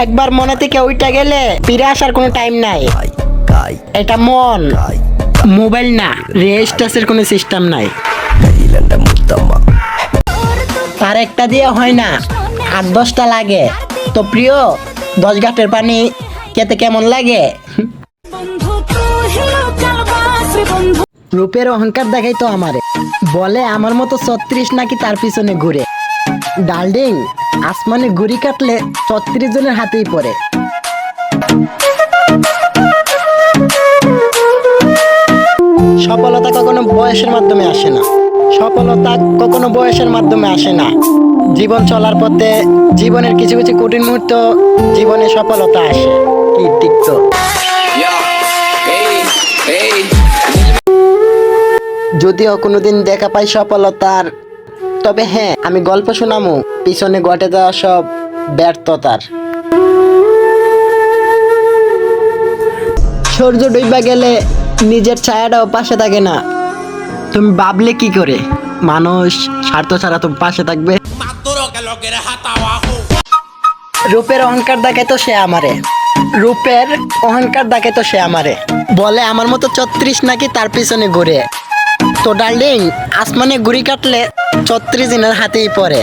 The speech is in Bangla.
একবার মনে থেকে ওইটা গেলে ফিরে আসার কোনো টাইম নাই। এটা মন, মোবাইল না, রেজিস্টার্সের কোনো সিস্টেম নাই। আর একটা দিয়ে হয় না, 8-10টা লাগে। তো প্রিয়, 10 ঘাটের পানি খেতে কেমন লাগে? রূপের অহংকার দেখাই তো আমারে, বলে আমার মতো 36 নাকি তার পিছনে ঘুরে। ডার্লিং, আসমানে ঘুড়ি কাটলে 36 জনের হাতেই পড়ে। সফলতা কখনো বয়সের মাধ্যমে আসে না, সফলতা কখনো বয়সের মাধ্যমে আসে না। জীবন চলার পথে জীবনের কিছু কিছু কঠিন মুহূর্ত জীবনে সফলতা আসে। কি ঠিক তো? যদিও কোনোদিন দেখা পাই সফলতার, তবে হ্যাঁ, আমি গল্প শোনামু পিছনে ঘটে যাওয়া সব ব্যর্থতার। সূর্য ডুইবা গেলে নিজের ছায়াটাও পাশে থাকে না। তুমি ভাবলে কি করে মানুষ স্বার্থ ছাড়া তো পাশে থাকবে? রূপের অহংকার দেখে তো সে আমারে, রূপের অহংকার দেখে তো সে আমারে, বলে আমার মতো 36 নাকি তার পিছনে ঘুরে। তো ডার্লিং, আসমানে ঘুড়ি কাটলে 36 দিনের হাতেই পড়ে।